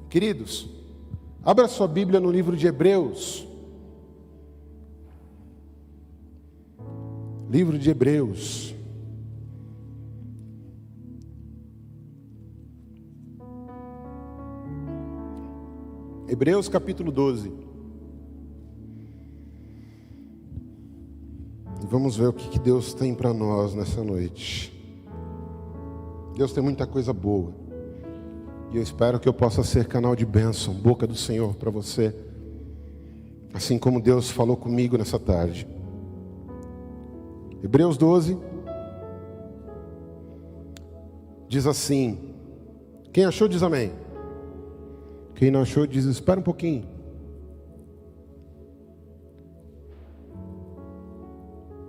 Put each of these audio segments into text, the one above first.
Queridos, abra sua Bíblia no livro de Hebreus. Livro de Hebreus. Hebreus capítulo 12. E vamos ver o que Deus tem para nós nessa noite. Deus tem muita coisa boa. E eu espero que eu possa ser canal de bênção, boca do Senhor para você. Assim como Deus falou comigo nessa tarde. Hebreus 12. Diz assim. Quem achou diz amém. Quem não achou diz espera um pouquinho.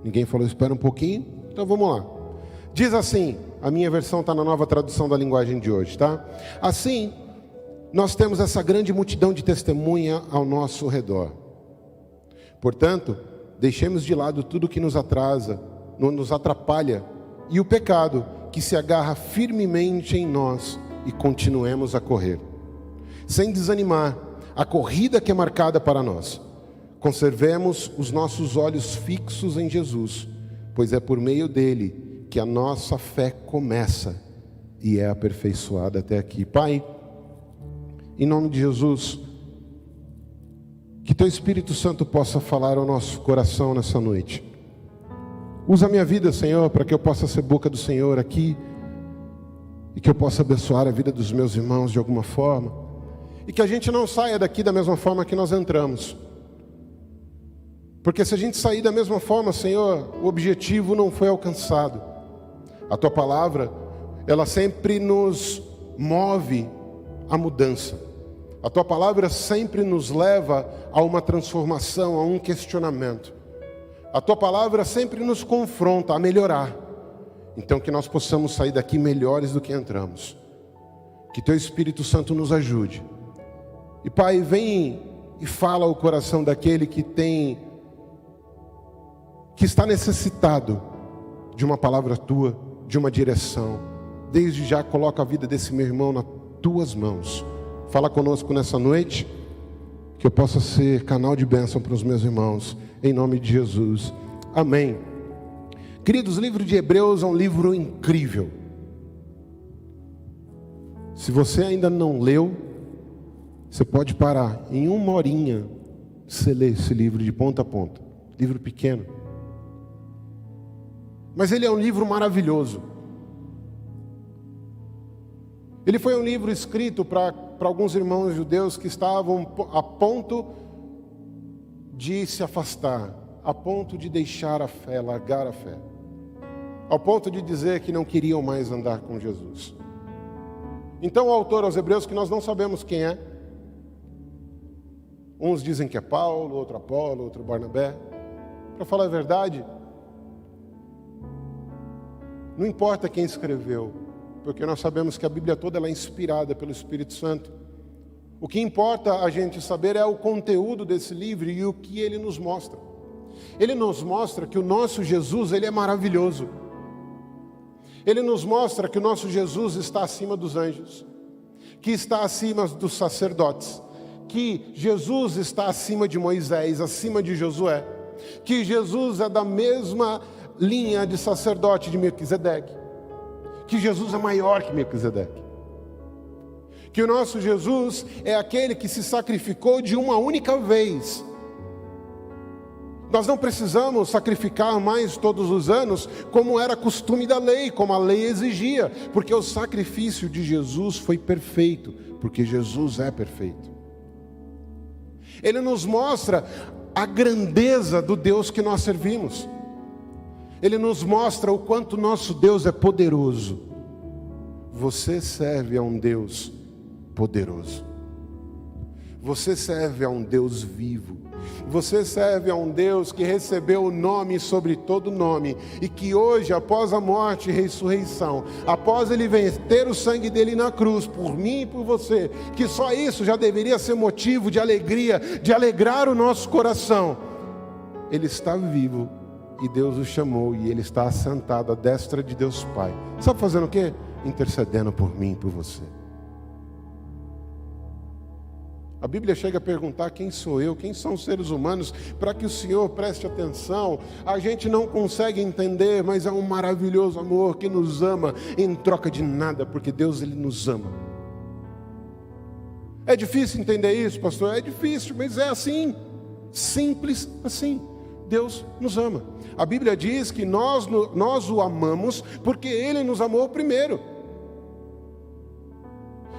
Ninguém falou espera um pouquinho? Então vamos lá. Diz assim, a minha versão está na nova tradução da linguagem de hoje, tá? Assim, nós temos essa grande multidão de testemunha ao nosso redor. Portanto, deixemos de lado tudo que nos atrasa, nos atrapalha, e o pecado que se agarra firmemente em nós, e continuemos a correr. Sem desanimar, a corrida que é marcada para nós. Conservemos os nossos olhos fixos em Jesus, pois é por meio dele que a nossa fé começa e é aperfeiçoada até aqui. Pai, em nome de Jesus, que teu Espírito Santo possa falar ao nosso coração nessa noite. Usa a minha vida, Senhor, para que eu possa ser boca do Senhor aqui e que eu possa abençoar a vida dos meus irmãos de alguma forma. E que a gente não saia daqui da mesma forma que nós entramos. Porque se a gente sair da mesma forma, Senhor, o objetivo não foi alcançado. A Tua palavra, ela sempre nos move à mudança. A Tua palavra sempre nos leva a uma transformação, a um questionamento. A Tua palavra sempre nos confronta a melhorar. Então que nós possamos sair daqui melhores do que entramos. Que Teu Espírito Santo nos ajude. E Pai, vem e fala ao coração daquele que está necessitado de uma palavra Tua, de uma direção. Desde já coloca a vida desse meu irmão nas Tuas mãos. Fala conosco nessa noite, que eu possa ser canal de bênção para os meus irmãos, em nome de Jesus. Amém. Queridos, o livro de Hebreus é um livro incrível. Se você ainda não leu, você pode parar, em uma horinha, você lê esse livro de ponta a ponta. Livro pequeno. Mas ele é um livro maravilhoso. Ele foi um livro escrito para alguns irmãos judeus que estavam a ponto de se afastar, a ponto de deixar a fé, largar a fé. Ao ponto de dizer que não queriam mais andar com Jesus. Então o autor aos Hebreus, que nós não sabemos quem é, uns dizem que é Paulo, outro Apolo, outro Barnabé. Para falar a verdade, não importa quem escreveu, porque nós sabemos que a Bíblia toda ela é inspirada pelo Espírito Santo. O que importa a gente saber é o conteúdo desse livro e o que ele nos mostra. Ele nos mostra que o nosso Jesus, ele é maravilhoso. Ele nos mostra que o nosso Jesus está acima dos anjos, que está acima dos sacerdotes, que Jesus está acima de Moisés, acima de Josué, que Jesus é da mesma linha de sacerdote de Melquisedeque, que Jesus é maior que Melquisedeque, que o nosso Jesus é aquele que se sacrificou de uma única vez. Nós não precisamos sacrificar mais todos os anos, como era costume da lei, como a lei exigia, porque o sacrifício de Jesus foi perfeito, porque Jesus é perfeito. Ele nos mostra a grandeza do Deus que nós servimos. Ele nos mostra o quanto nosso Deus é poderoso. Você serve a um Deus poderoso. Você serve a um Deus vivo. Você serve a um Deus que recebeu o nome sobre todo nome e que hoje, após a morte e ressurreição, após ele verter o sangue dele na cruz por mim e por você, que só isso já deveria ser motivo de alegria, de alegrar o nosso coração. Ele está vivo e Deus o chamou e ele está assentado à destra de Deus Pai. Sabe fazendo o quê? Intercedendo por mim e por você. A Bíblia chega a perguntar quem sou eu, quem são os seres humanos, para que o Senhor preste atenção. A gente não consegue entender, mas é um maravilhoso amor que nos ama em troca de nada, porque Deus, Ele nos ama. É difícil entender isso, pastor? É difícil, mas é assim, simples assim. Deus nos ama. A Bíblia diz que nós o amamos porque Ele nos amou primeiro.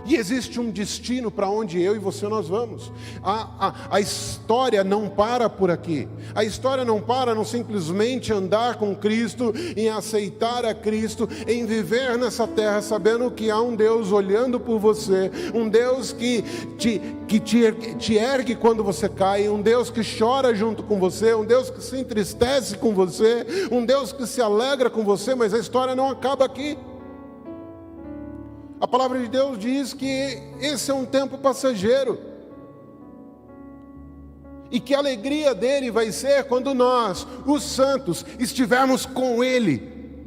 E existe um destino para onde eu e você nós vamos. A história não para por aqui. A história não para no simplesmente andar com Cristo, em aceitar a Cristo, em viver nessa terra sabendo que há um Deus olhando por você, um Deus que te ergue quando você cai, um Deus que chora junto com você, um Deus que se entristece com você, um Deus que se alegra com você, mas a história não acaba aqui. A palavra de Deus diz que esse é um tempo passageiro. E que a alegria dele vai ser quando nós, os santos, estivermos com ele.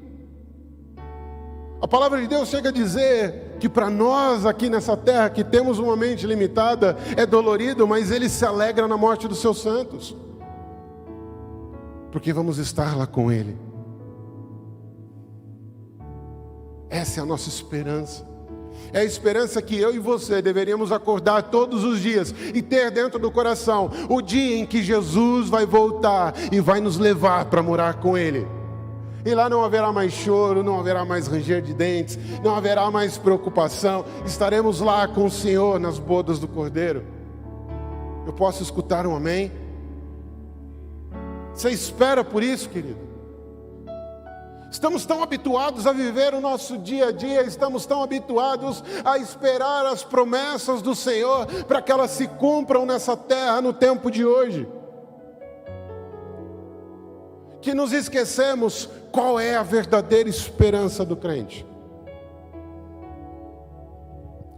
A palavra de Deus chega a dizer que para nós aqui nessa terra, que temos uma mente limitada, é dolorido, mas ele se alegra na morte dos seus santos. Porque vamos estar lá com ele. Essa é a nossa esperança. É a esperança que eu e você deveríamos acordar todos os dias e ter dentro do coração o dia em que Jesus vai voltar e vai nos levar para morar com Ele. E lá não haverá mais choro, não haverá mais ranger de dentes, não haverá mais preocupação. Estaremos lá com o Senhor nas bodas do Cordeiro. Eu posso escutar um amém? Você espera por isso, querido? Estamos tão habituados a viver o nosso dia a dia, estamos tão habituados a esperar as promessas do Senhor para que elas se cumpram nessa terra no tempo de hoje, que nos esquecemos qual é a verdadeira esperança do crente.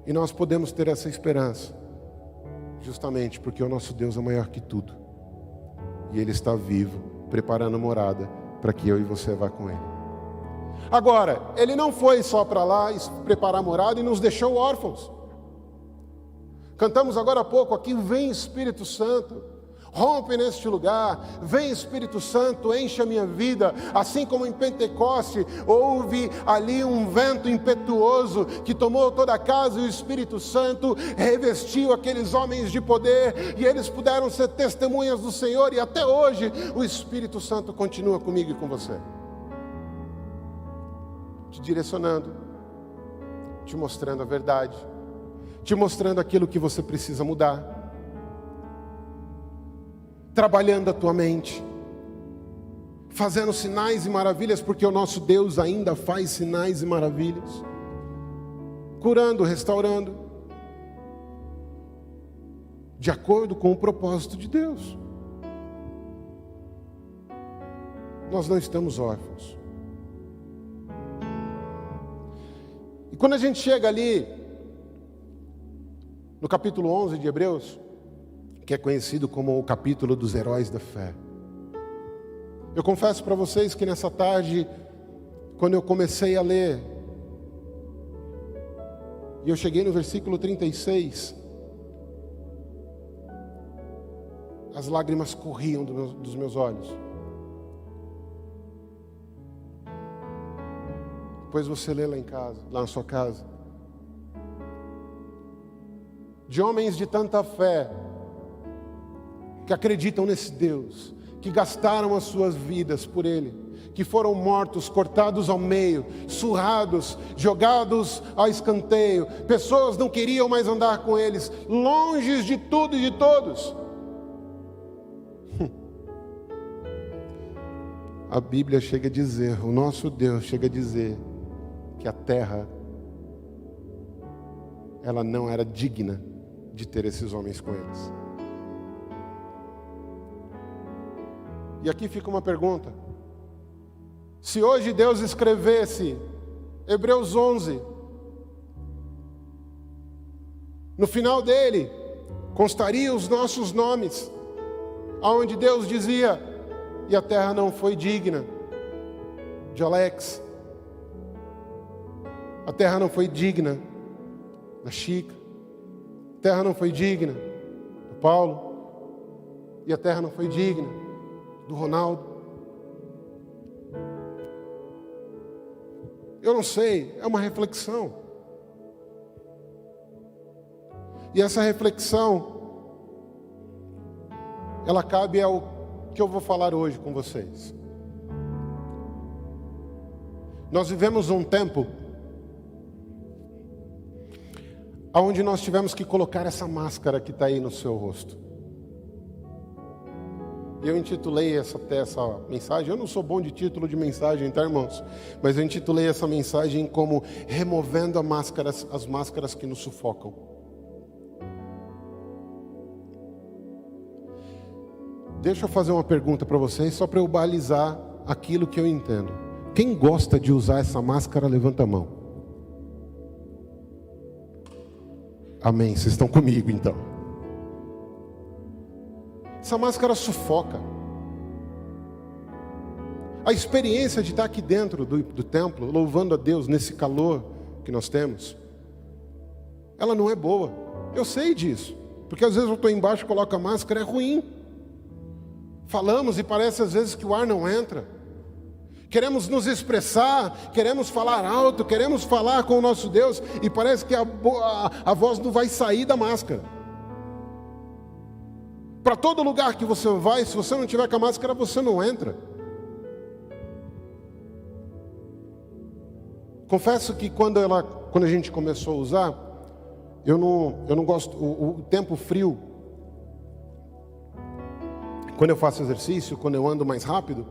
E nós podemos ter essa esperança justamente porque o nosso Deus é maior que tudo, e Ele está vivo, preparando morada para que eu e você vá com Ele. Agora, Ele não foi só para lá preparar morada e nos deixou órfãos. Cantamos agora há pouco aqui, vem Espírito Santo, rompe neste lugar, vem Espírito Santo, enche a minha vida. Assim como em Pentecoste, houve ali um vento impetuoso que tomou toda a casa e o Espírito Santo revestiu aqueles homens de poder e eles puderam ser testemunhas do Senhor, e até hoje o Espírito Santo continua comigo e com você, te direcionando, te mostrando a verdade, te mostrando aquilo que você precisa mudar, trabalhando a tua mente, fazendo sinais e maravilhas, porque o nosso Deus ainda faz sinais e maravilhas, curando, restaurando, de acordo com o propósito de Deus. Nós não estamos órfãos. E quando a gente chega ali, no capítulo 11 de Hebreus, que é conhecido como o capítulo dos heróis da fé, eu confesso para vocês que nessa tarde, quando eu comecei a ler, e eu cheguei no versículo 36, as lágrimas corriam dos meus olhos. Depois você lê lá em casa, lá na sua casa, de homens de tanta fé, que acreditam nesse Deus, que gastaram as suas vidas por Ele, que foram mortos, cortados ao meio, surrados, jogados ao escanteio. Pessoas não queriam mais andar com eles, longe de tudo e de todos. A Bíblia chega a dizer, o nosso Deus chega a dizer, que a terra, ela não era digna de ter esses homens com eles. E aqui fica uma pergunta: se hoje Deus escrevesse Hebreus 11, no final dele constariam os nossos nomes, aonde Deus dizia: e a terra não foi digna de Alex, a terra não foi digna da Chica, a terra não foi digna Paulo, e a terra não foi digna do Ronaldo. Eu não sei, é uma reflexão. E essa reflexão, ela cabe ao que eu vou falar hoje com vocês. Nós vivemos um tempo onde nós tivemos que colocar essa máscara que está aí no seu rosto. Eu intitulei essa mensagem, eu não sou bom de título de mensagem, tá, irmãos? Mas eu intitulei essa mensagem como removendo as máscaras que nos sufocam. Deixa eu fazer uma pergunta para vocês, só para eu balizar aquilo que eu entendo. Quem gosta de usar essa máscara, levanta a mão. Amém, vocês estão comigo então. Essa máscara sufoca. A experiência de estar aqui dentro do templo, louvando a Deus nesse calor que nós temos, ela não é boa. Eu sei disso, porque às vezes eu estou embaixo, coloco a máscara, é ruim. Falamos e parece às vezes que o ar não entra. Queremos nos expressar, queremos falar alto, queremos falar com o nosso Deus e parece que a voz não vai sair da máscara. Para todo lugar que você vai, se você não tiver com a máscara, você não entra. Confesso que quando a gente começou a usar, eu não gosto, o tempo frio, quando eu faço exercício, quando eu ando mais rápido,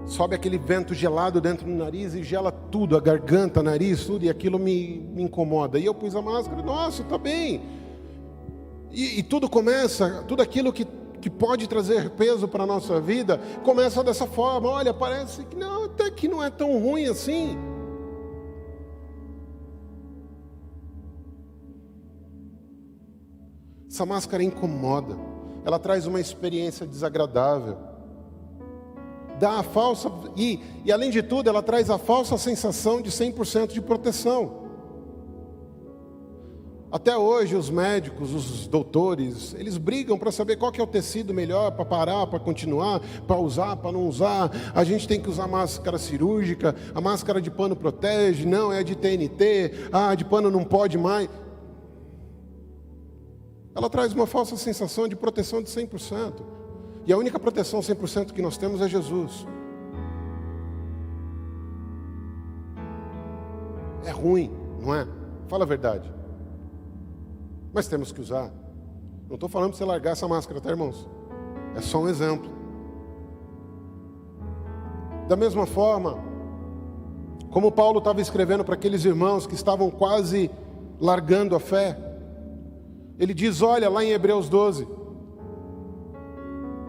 sobe aquele vento gelado dentro do nariz e gela tudo, a garganta, o nariz, tudo, e aquilo me incomoda. E eu pus a máscara, nossa, está bem. E tudo começa, tudo aquilo que pode trazer peso para a nossa vida, começa dessa forma. Olha, parece que não, até que não é tão ruim assim. Essa máscara incomoda, ela traz uma experiência desagradável. Dá a falsa, e além de tudo, ela traz a falsa sensação de 100% de proteção. Até hoje os médicos, os doutores, eles brigam para saber qual que é o tecido melhor para parar, para continuar, para usar, para não usar. A gente tem que usar máscara cirúrgica, a máscara de pano protege, não, é de TNT, de pano não pode mais. Ela traz uma falsa sensação de proteção de 100%. E a única proteção 100% que nós temos é Jesus. É ruim, não é? Fala a verdade. Mas temos que usar. Não estou falando para você largar essa máscara, tá, irmãos? É só um exemplo. Da mesma forma, como Paulo estava escrevendo para aqueles irmãos que estavam quase largando a fé, ele diz, olha, lá em Hebreus 12,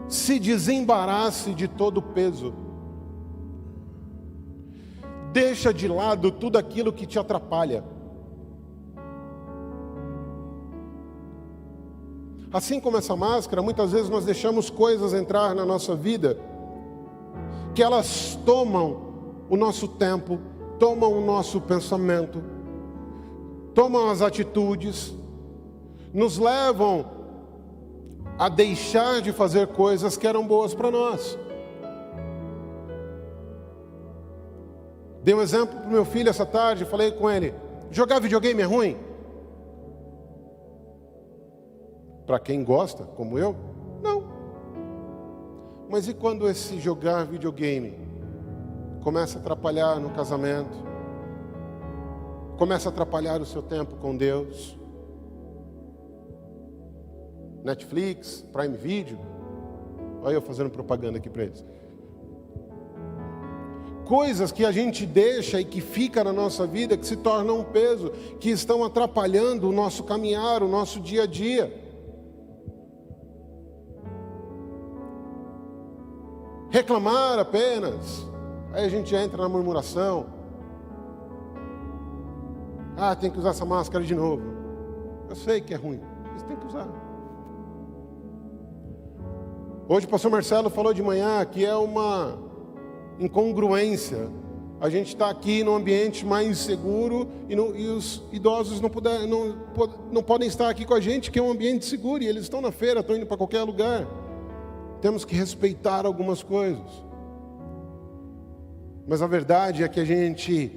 se desembarace de todo o peso. Deixa de lado tudo aquilo que te atrapalha. Assim como essa máscara, muitas vezes nós deixamos coisas entrar na nossa vida, que elas tomam o nosso tempo, tomam o nosso pensamento, tomam as atitudes, nos levam a deixar de fazer coisas que eram boas para nós. Dei um exemplo para o meu filho essa tarde, falei com ele, jogar videogame é ruim? Para quem gosta, como eu, não. Mas e quando esse jogar videogame começa a atrapalhar no casamento, começa a atrapalhar o seu tempo com Deus? Netflix, Prime Video, olha eu fazendo propaganda aqui para eles. Coisas que a gente deixa e que fica na nossa vida, que se tornam um peso, que estão atrapalhando o nosso caminhar, o nosso dia a dia. Reclamar apenas, aí a gente entra na murmuração. Tem que usar essa máscara de novo. Eu sei que é ruim, mas tem que usar. Hoje o pastor Marcelo falou de manhã que é uma incongruência a gente está aqui num ambiente mais seguro e os idosos não podem estar aqui com a gente, que é um ambiente seguro, e eles estão na feira, estão indo para qualquer lugar. Temos que respeitar algumas coisas. Mas a verdade é que a gente,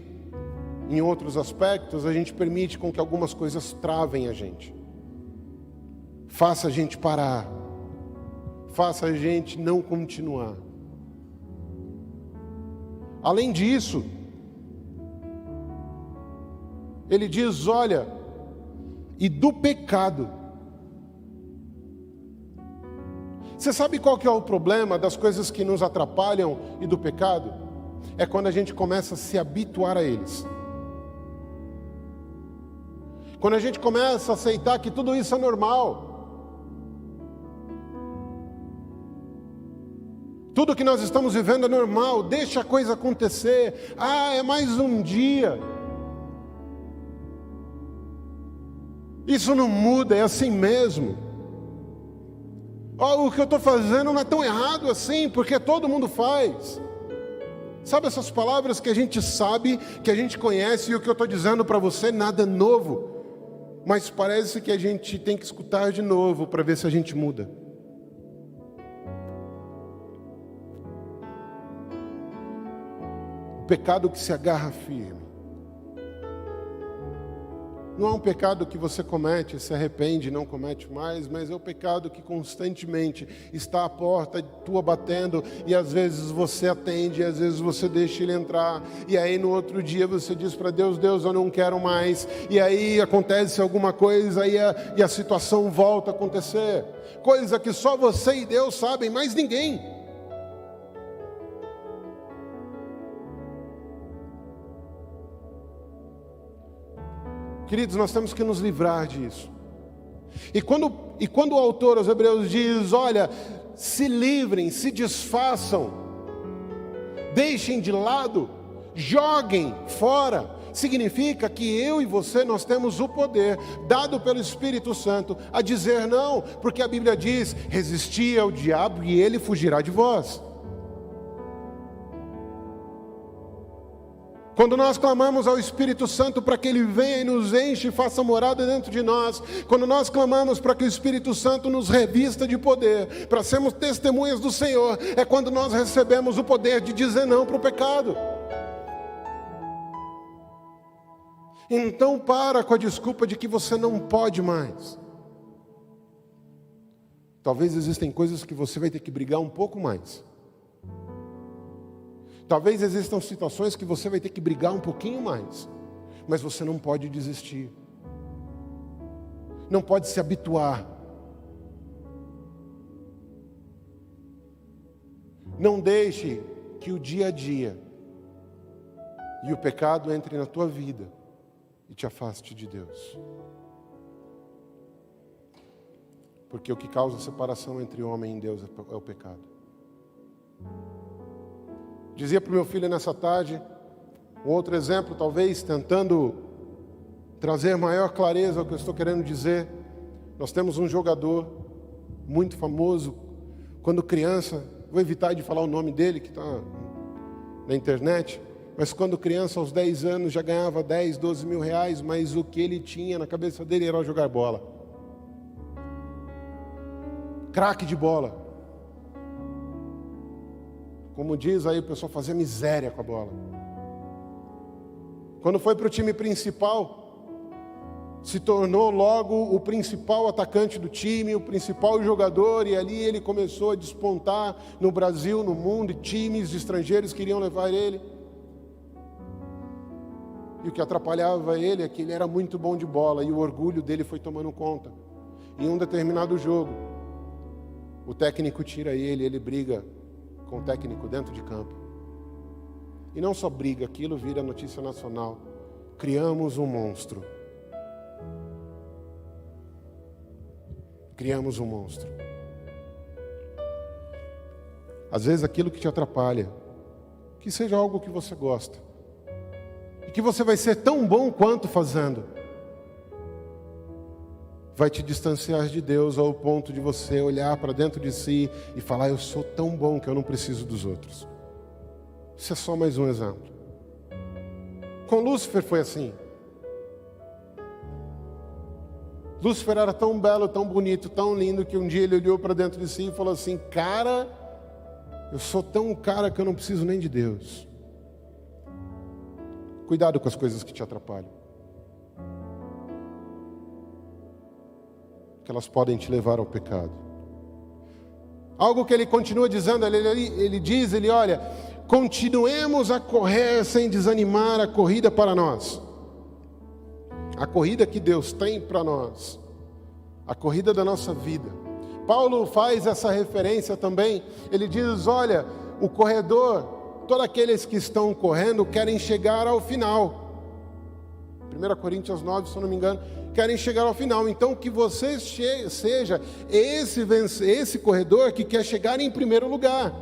em outros aspectos, a gente permite com que algumas coisas travem a gente. Faça a gente parar. Faça a gente não continuar. Além disso, ele diz, olha, e do pecado. Você sabe qual que é o problema das coisas que nos atrapalham e do pecado? É quando a gente começa a se habituar a eles. Quando a gente começa a aceitar que tudo isso é normal. Tudo que nós estamos vivendo é normal, deixa a coisa acontecer. Ah, é mais um dia. Isso não muda, é assim mesmo. Oh, o que eu estou fazendo não é tão errado assim, porque todo mundo faz. Sabe essas palavras que a gente sabe, que a gente conhece, e o que eu estou dizendo para você, nada novo. Mas parece que a gente tem que escutar de novo para ver se a gente muda. O pecado que se agarra firme. Não é um pecado que você comete, se arrepende e não comete mais, mas é o pecado que constantemente está à porta tua batendo, e às vezes você atende, e às vezes você deixa ele entrar, e aí no outro dia você diz para Deus, Deus, eu não quero mais, e aí acontece alguma coisa, e a situação volta a acontecer, coisa que só você e Deus sabem, mais ninguém. Queridos, nós temos que nos livrar disso. E quando o autor aos Hebreus diz, olha, se livrem, se desfaçam, deixem de lado, joguem fora, significa que eu e você, nós temos o poder, dado pelo Espírito Santo, a dizer não, porque a Bíblia diz, resisti ao diabo e ele fugirá de vós. Quando nós clamamos ao Espírito Santo para que Ele venha e nos enche e faça morada dentro de nós, quando nós clamamos para que o Espírito Santo nos revista de poder, para sermos testemunhas do Senhor, é quando nós recebemos o poder de dizer não para o pecado. Então para com a desculpa de que você não pode mais. Talvez existem coisas que você vai ter que brigar um pouco mais. Talvez existam situações que você vai ter que brigar um pouquinho mais, mas você não pode desistir, não pode se habituar, não deixe que o dia a dia e o pecado entre na tua vida e te afaste de Deus, porque o que causa separação entre homem e Deus é o pecado. Dizia para o meu filho nessa tarde, um outro exemplo, talvez, tentando trazer maior clareza ao que eu estou querendo dizer. Nós temos um jogador muito famoso, quando criança, vou evitar de falar o nome dele, que está na internet, mas quando criança, aos 10 anos, já ganhava 10, 12 mil reais, mas o que ele tinha na cabeça dele era jogar bola. Craque de bola. Como diz aí o pessoal, fazer miséria com a bola. Quando foi para o time principal, se tornou logo o principal atacante do time, o principal jogador, e ali ele começou a despontar no Brasil, no mundo, e times estrangeiros queriam levar ele. E o que atrapalhava ele é que ele era muito bom de bola, e o orgulho dele foi tomando conta. Em um determinado jogo, o técnico tira ele briga com o técnico dentro de campo. E não só briga, aquilo vira notícia nacional. Criamos um monstro. Criamos um monstro. Às vezes aquilo que te atrapalha, que seja algo que você gosta, e que você vai ser tão bom quanto fazendo, vai te distanciar de Deus ao ponto de você olhar para dentro de si e falar, eu sou tão bom que eu não preciso dos outros. Isso é só mais um exemplo. Com Lúcifer foi assim. Lúcifer era tão belo, tão bonito, tão lindo, que um dia ele olhou para dentro de si e falou assim: cara, eu sou tão cara que eu não preciso nem de Deus. Cuidado com as coisas que te atrapalham, que elas podem te levar ao pecado. Algo que ele continua dizendo, ele diz, olha, continuemos a correr sem desanimar a corrida para nós. A corrida que Deus tem para nós, a corrida da nossa vida. Paulo faz essa referência também, ele diz, olha, o corredor, todos aqueles que estão correndo querem chegar ao final. 1 Coríntios 9, se eu não me engano, querem chegar ao final. Então que você seja esse corredor que quer chegar em primeiro lugar.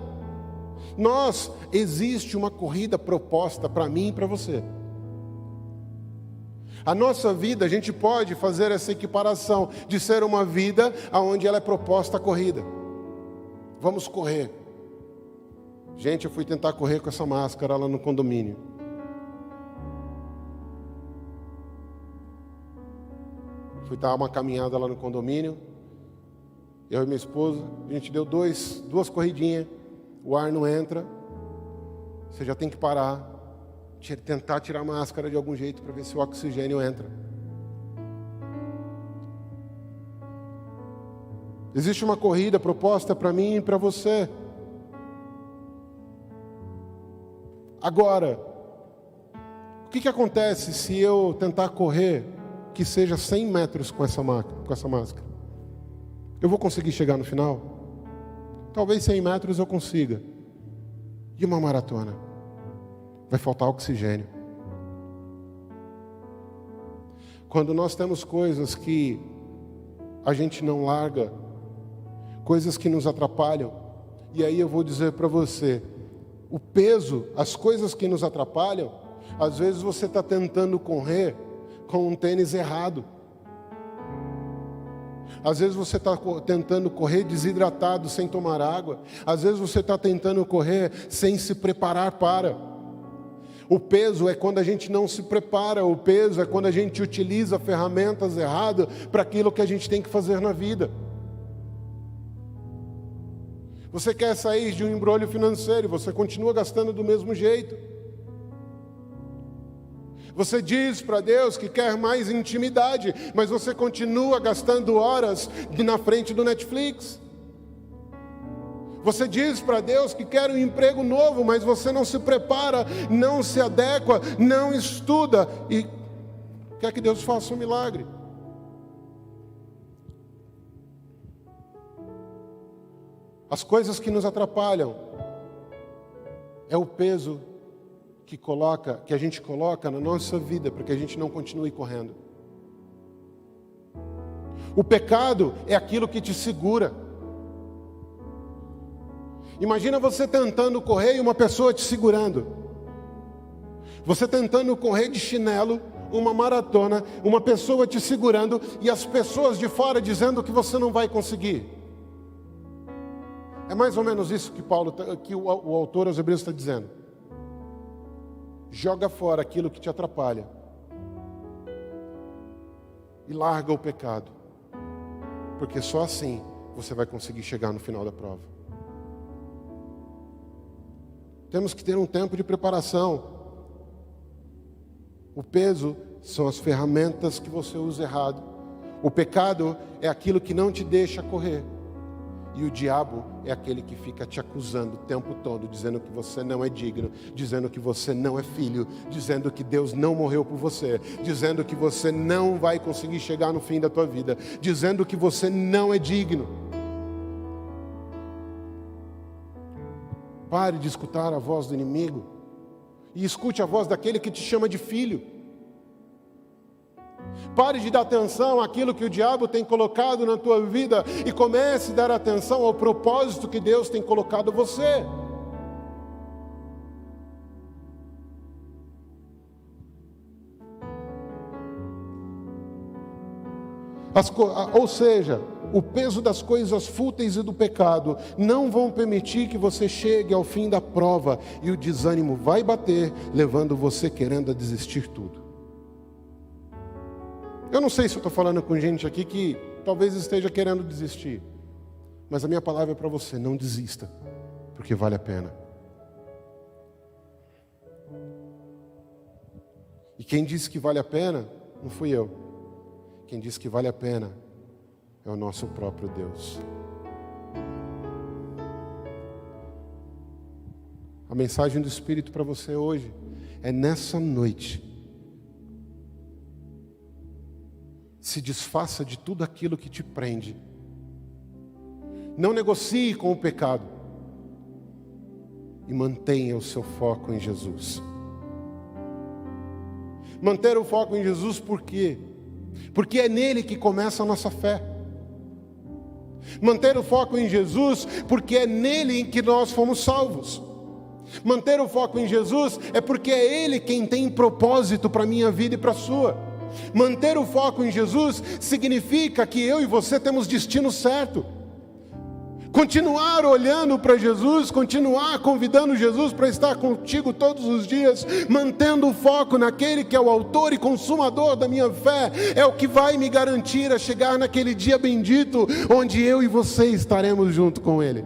Existe uma corrida proposta para mim e para você. A nossa vida, a gente pode fazer essa equiparação de ser uma vida onde ela é proposta a corrida. Vamos correr. Gente, eu fui tentar correr com essa máscara lá no condomínio. Fui dar uma caminhada lá no condomínio. Eu e minha esposa, a gente deu duas corridinhas. O ar não entra. Você já tem que parar. Tentar tirar a máscara de algum jeito para ver se o oxigênio entra. Existe uma corrida proposta para mim e para você. Agora, o que acontece se eu tentar correr que seja 100 metros com essa máscara? Eu vou conseguir chegar no final? Talvez 100 metros eu consiga. E uma maratona? Vai faltar oxigênio. Quando nós temos coisas que a gente não larga, coisas que nos atrapalham, e aí eu vou dizer para você, o peso, as coisas que nos atrapalham, às vezes você está tentando correr com um tênis errado. Às vezes você está tentando correr desidratado, sem tomar água. Às vezes você está tentando correr sem se preparar para. O peso é quando a gente não se prepara, o peso é quando a gente utiliza ferramentas erradas para aquilo que a gente tem que fazer na vida. Você quer sair de um embrolho financeiro, você continua gastando do mesmo jeito. Você diz para Deus que quer mais intimidade, mas você continua gastando horas na frente do Netflix. Você diz para Deus que quer um emprego novo, mas você não se prepara, não se adequa, não estuda e quer que Deus faça um milagre. As coisas que nos atrapalham é o peso que a gente coloca na nossa vida para que a gente não continue correndo. O pecado é aquilo que te segura. Imagina você tentando correr e uma pessoa te segurando. Você tentando correr de chinelo, uma maratona, uma pessoa te segurando e as pessoas de fora dizendo que você não vai conseguir. É mais ou menos isso que o autor aos Hebreus está dizendo. Joga fora aquilo que te atrapalha e larga o pecado, porque só assim você vai conseguir chegar no final da prova. Temos que ter um tempo de preparação. O peso são as ferramentas que você usa errado. O pecado é aquilo que não te deixa correr. E o diabo é aquele que fica te acusando o tempo todo, dizendo que você não é digno, dizendo que você não é filho, dizendo que Deus não morreu por você, dizendo que você não vai conseguir chegar no fim da tua vida, dizendo que você não é digno. Pare de escutar a voz do inimigo e escute a voz daquele que te chama de filho. Pare de dar atenção àquilo que o diabo tem colocado na tua vida e comece a dar atenção ao propósito que Deus tem colocado você. Ou seja, o peso das coisas fúteis e do pecado não vão permitir que você chegue ao fim da prova, e o desânimo vai bater, levando você querendo a desistir tudo. Eu não sei se eu estou falando com gente aqui que talvez esteja querendo desistir, mas a minha palavra é para você: não desista, porque vale a pena. E quem disse que vale a pena não fui eu. Quem disse que vale a pena é o nosso próprio Deus. A mensagem do Espírito para você hoje é: nessa noite, se desfaça de tudo aquilo que te prende. Não negocie com o pecado. E mantenha o seu foco em Jesus. Manter o foco em Jesus por quê? Porque é nele que começa a nossa fé. Manter o foco em Jesus porque é nele em que nós fomos salvos. Manter o foco em Jesus é porque é Ele quem tem propósito para a minha vida e para a sua. Manter o foco em Jesus significa que eu e você temos destino certo. Continuar olhando para Jesus, continuar convidando Jesus para estar contigo todos os dias, mantendo o foco naquele que é o autor e consumador da minha fé, é o que vai me garantir a chegar naquele dia bendito, onde eu e você estaremos junto com Ele.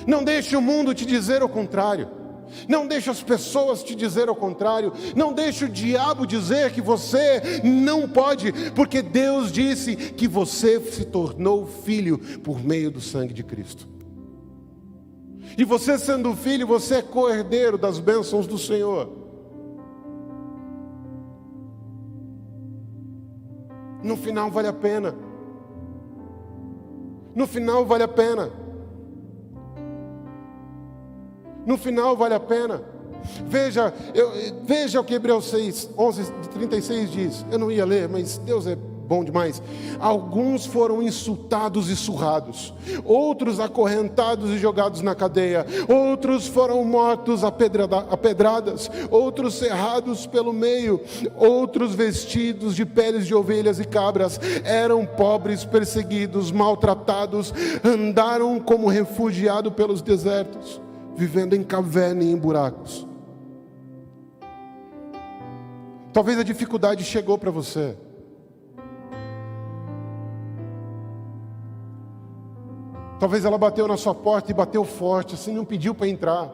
Não deixe o mundo te dizer o contrário. Não deixe as pessoas te dizer o contrário. Não deixe o diabo dizer que você não pode, porque Deus disse que você se tornou filho por meio do sangue de Cristo. E você sendo filho, você é co-herdeiro das bênçãos do Senhor. No final vale a pena. No final vale a pena. No final vale a pena. Veja o que Hebreus 6, 11:36 diz. Eu não ia ler, mas Deus é bom demais. Alguns foram insultados e surrados, outros acorrentados e jogados na cadeia, outros foram mortos a pedradas, outros cerrados pelo meio, outros vestidos de peles de ovelhas e cabras, eram pobres, perseguidos, maltratados, andaram como refugiados pelos desertos, vivendo em caverna e em buracos. Talvez a dificuldade chegou para você. Talvez ela bateu na sua porta e bateu forte, assim, não pediu para entrar.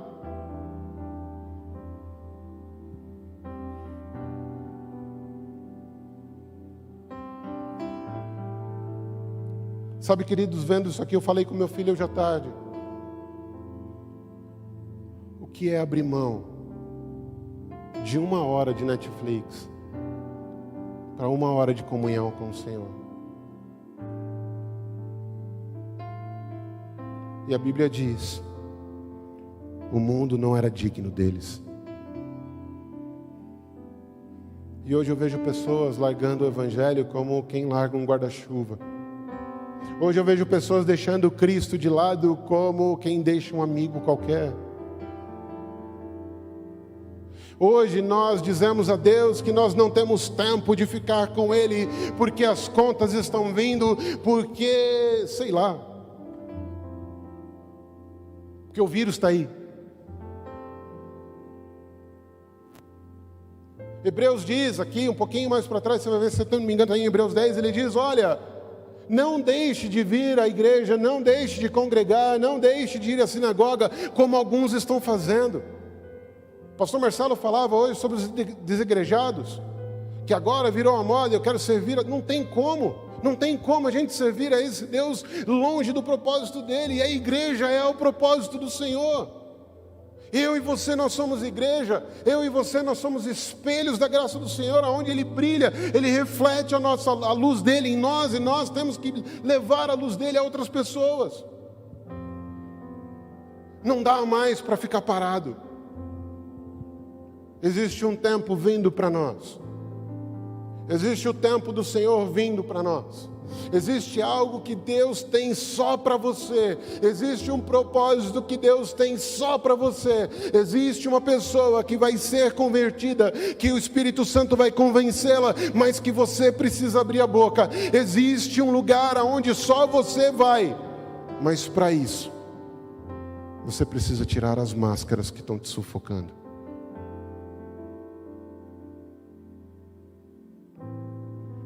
Sabe, queridos, vendo isso aqui, eu falei com meu filho hoje à tarde. O que é abrir mão de 1 hora de Netflix para 1 hora de comunhão com o Senhor? E a Bíblia diz: o mundo não era digno deles. E hoje eu vejo pessoas largando o Evangelho como quem larga um guarda-chuva. Hoje eu vejo pessoas deixando Cristo de lado como quem deixa um amigo qualquer. Hoje nós dizemos a Deus que nós não temos tempo de ficar com Ele, porque as contas estão vindo, porque, sei lá, porque o vírus está aí. Hebreus diz aqui, um pouquinho mais para trás, você vai ver, se eu não me engano, está em Hebreus 10, ele diz: olha, não deixe de vir à igreja, não deixe de congregar, não deixe de ir à sinagoga, como alguns estão fazendo. O pastor Marcelo falava hoje sobre os desigrejados, que agora virou uma moda, eu quero servir. Não tem como a gente servir a esse Deus longe do propósito dele. E a igreja é o propósito do Senhor. Eu e você, nós somos igreja. Eu e você, nós somos espelhos da graça do Senhor, aonde Ele brilha, Ele reflete a luz dele em nós, e nós temos que levar a luz dele a outras pessoas. Não dá mais para ficar parado. Existe um tempo vindo para nós, Existe o tempo do Senhor vindo para nós. Existe algo que Deus tem só para você. Existe um propósito que Deus tem só para você. Existe uma pessoa que vai ser convertida, que o Espírito Santo vai convencê-la, mas que você precisa abrir a boca. Existe um lugar aonde só você vai, mas para isso você precisa tirar as máscaras que estão te sufocando.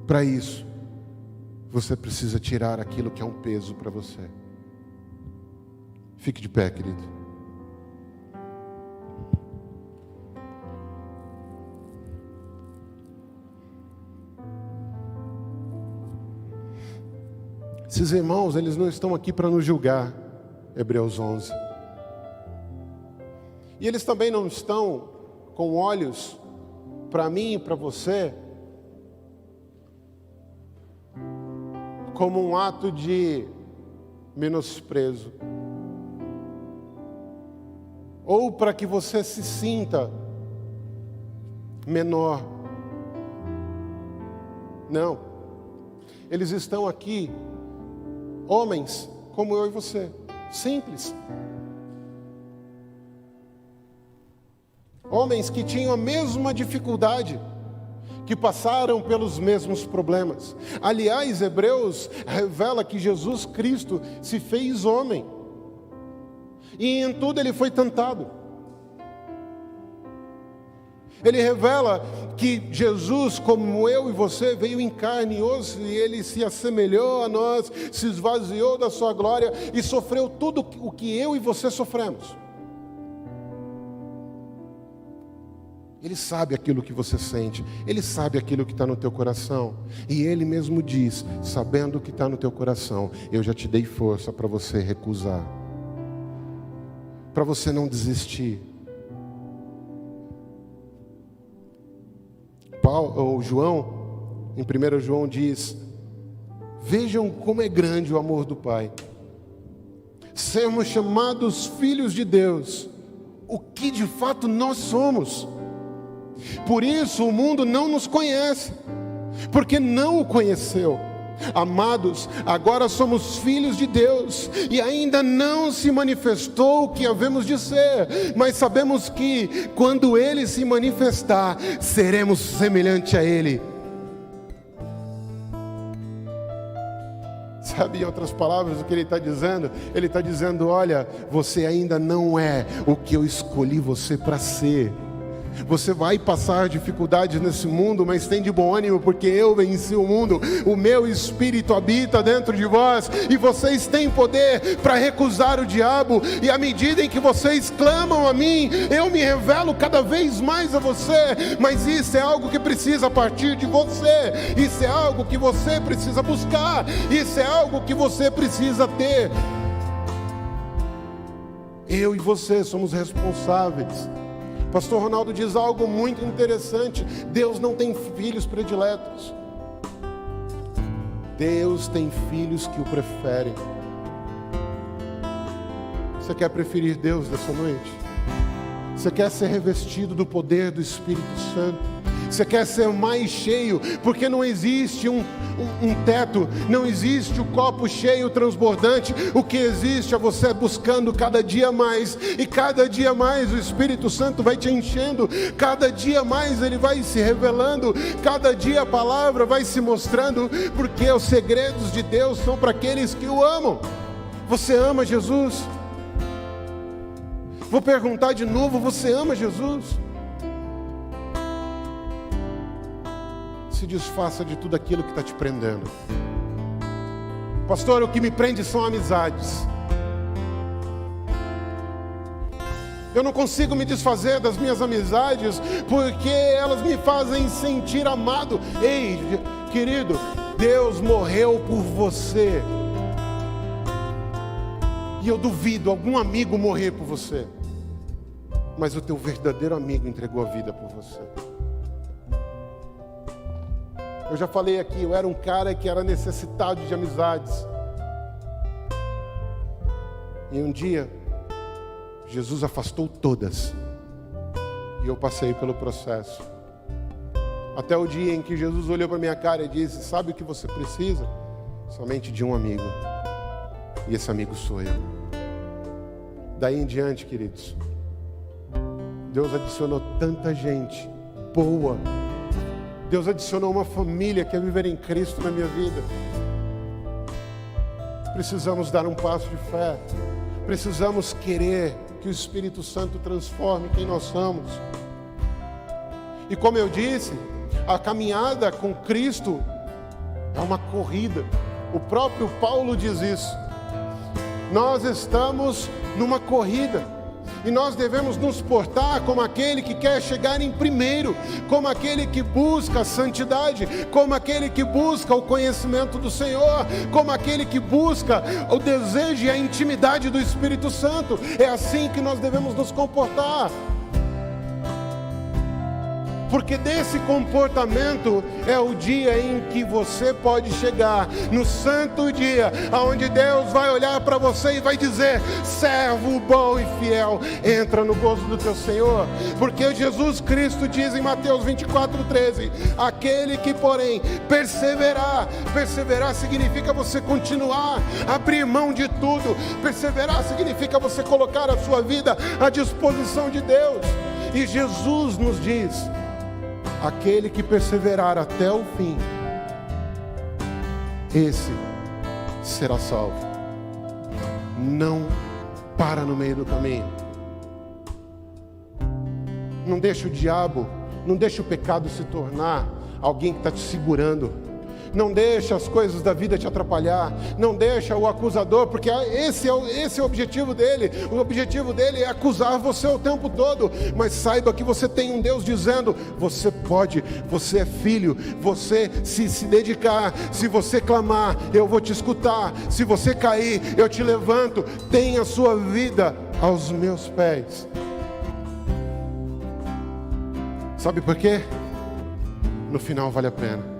Para isso, você precisa tirar aquilo que é um peso para você. Fique de pé, querido. Esses irmãos, eles não estão aqui para nos julgar, Hebreus 11. E eles também não estão com olhos para mim e para você, como um ato de menosprezo, ou para que você se sinta menor. Não, eles estão aqui, homens como eu e você, simples, homens que tinham a mesma dificuldade, que passaram pelos mesmos problemas. Aliás, Hebreus revela que Jesus Cristo se fez homem, e em tudo ele foi tentado. Ele revela que Jesus, como eu e você, veio em carne e osso, e ele se assemelhou a nós, se esvaziou da sua glória e sofreu tudo o que eu e você sofremos. Ele sabe aquilo que você sente, Ele sabe aquilo que está no teu coração, e Ele mesmo diz, sabendo o que está no teu coração, eu já te dei força para você recusar, para você não desistir. João, em 1 João diz, vejam como é grande o amor do Pai, sermos chamados filhos de Deus, o que de fato nós somos. Por isso o mundo não nos conhece, porque não o conheceu. Amados, agora somos filhos de Deus, e ainda não se manifestou o que havemos de ser, mas sabemos que quando Ele se manifestar, seremos semelhante a Ele. Sabe, em outras palavras, o que Ele está dizendo? Ele está dizendo, olha, você ainda não é o que eu escolhi você para ser. Você vai passar dificuldades nesse mundo, mas tem de bom ânimo, porque eu venci o mundo. O meu Espírito habita dentro de vós, e vocês têm poder para recusar o diabo. E à medida em que vocês clamam a mim, eu me revelo cada vez mais a você. Mas isso é algo que precisa partir de você. Isso é algo que você precisa buscar. Isso é algo que você precisa ter. Eu e você somos responsáveis. Pastor Ronaldo diz algo muito interessante. Deus não tem filhos prediletos. Deus tem filhos que o preferem. Você quer preferir Deus nessa noite? Você quer ser revestido do poder do Espírito Santo? Você quer ser mais cheio? Porque não existe um teto, não existe o copo cheio transbordante. O que existe é você buscando cada dia mais, e cada dia mais o Espírito Santo vai te enchendo, cada dia mais Ele vai se revelando, cada dia a palavra vai se mostrando, porque os segredos de Deus são para aqueles que o amam. Você ama Jesus? Vou perguntar de novo, você ama Jesus? Se desfaça de tudo aquilo que está te prendendo. Pastor, o que me prende são amizades. Eu não consigo me desfazer das minhas amizades, porque elas me fazem sentir amado. Ei, querido, Deus morreu por você. E eu duvido algum amigo morrer por você, mas o teu verdadeiro amigo entregou a vida por você. Eu já falei aqui, eu era um cara que era necessitado de amizades. E um dia, Jesus afastou todas. E eu passei pelo processo. Até o dia em que Jesus olhou para minha cara e disse: sabe o que você precisa? Somente de um amigo. E esse amigo sou eu. Daí em diante, queridos, Deus adicionou tanta gente boa. Deus adicionou uma família que é viver em Cristo na minha vida. Precisamos dar um passo de fé. Precisamos querer que o Espírito Santo transforme quem nós somos. E como eu disse, a caminhada com Cristo é uma corrida. O próprio Paulo diz isso. Nós estamos numa corrida e nós devemos nos portar como aquele que quer chegar em primeiro, como aquele que busca a santidade, como aquele que busca o conhecimento do Senhor, como aquele que busca o desejo e a intimidade do Espírito Santo. É assim que nós devemos nos comportar. Porque desse comportamento é o dia em que você pode chegar, no santo dia, onde Deus vai olhar para você e vai dizer: servo bom e fiel, entra no gozo do teu Senhor. Porque Jesus Cristo diz em Mateus 24:13, aquele que porém perseverar significa você continuar, abrir mão de tudo. Perseverar significa você colocar a sua vida à disposição de Deus. E Jesus nos diz: aquele que perseverar até o fim, esse será salvo. Não para no meio do caminho. Não deixa o diabo, não deixa o pecado se tornar alguém que está te segurando. Não deixa as coisas da vida te atrapalhar. Não deixa o acusador, porque esse é o objetivo dele. O objetivo dele é acusar você o tempo todo. Mas saiba que você tem um Deus dizendo: você pode, você é filho. Você se dedicar, se você clamar, eu vou te escutar. Se você cair, eu te levanto. Tenha a sua vida aos meus pés. Sabe por quê? No final vale a pena.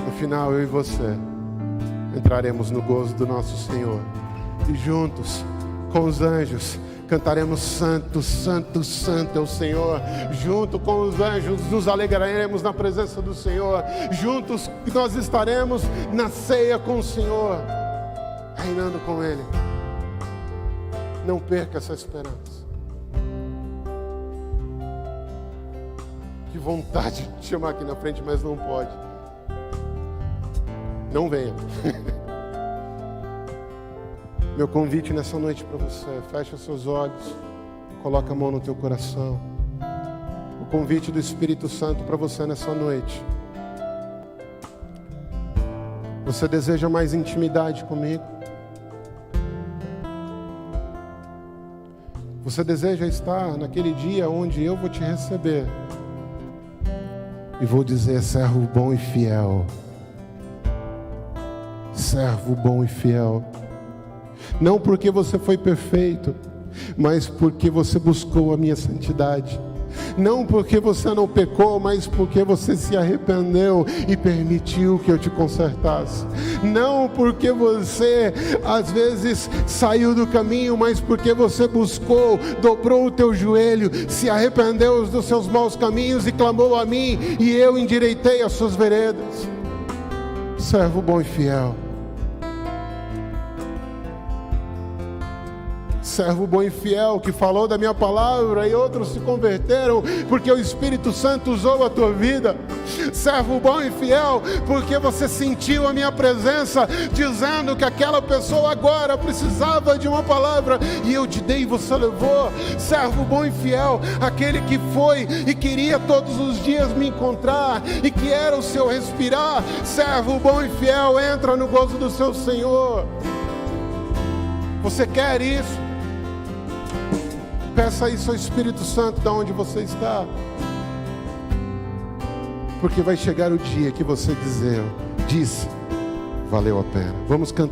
No final, eu e você entraremos no gozo do nosso Senhor. E juntos, com os anjos, cantaremos: santo, santo, santo é o Senhor. Junto com os anjos, nos alegraremos na presença do Senhor. Juntos, nós estaremos na ceia com o Senhor, reinando com Ele. Não perca essa esperança. Que vontade de te chamar aqui na frente, mas não pode. Não venha. Meu convite nessa noite para você: fecha seus olhos, coloca a mão no teu coração. O convite do Espírito Santo para você nessa noite: você deseja mais intimidade comigo? Você deseja estar naquele dia onde eu vou te receber e vou dizer: servo bom e fiel. Servo bom e fiel. Não porque você foi perfeito, mas porque você buscou a minha santidade. Não porque você não pecou, mas porque você se arrependeu e permitiu que eu te consertasse. Não porque você às vezes saiu do caminho, mas porque você buscou, dobrou o teu joelho, se arrependeu dos seus maus caminhos e clamou a mim, e eu endireitei as suas veredas. Servo bom e fiel. Servo bom e fiel, que falou da minha palavra e outros se converteram porque o Espírito Santo usou a tua vida. Servo bom e fiel, porque você sentiu a minha presença, dizendo que aquela pessoa agora precisava de uma palavra e eu te dei e você levou. Servo bom e fiel, aquele que foi e queria todos os dias me encontrar e que era o seu respirar. Servo bom e fiel, entra no gozo do seu Senhor. Você quer isso? Peça isso ao Espírito Santo de onde você está. Porque vai chegar o dia que você disse: valeu a pena. Vamos cantar.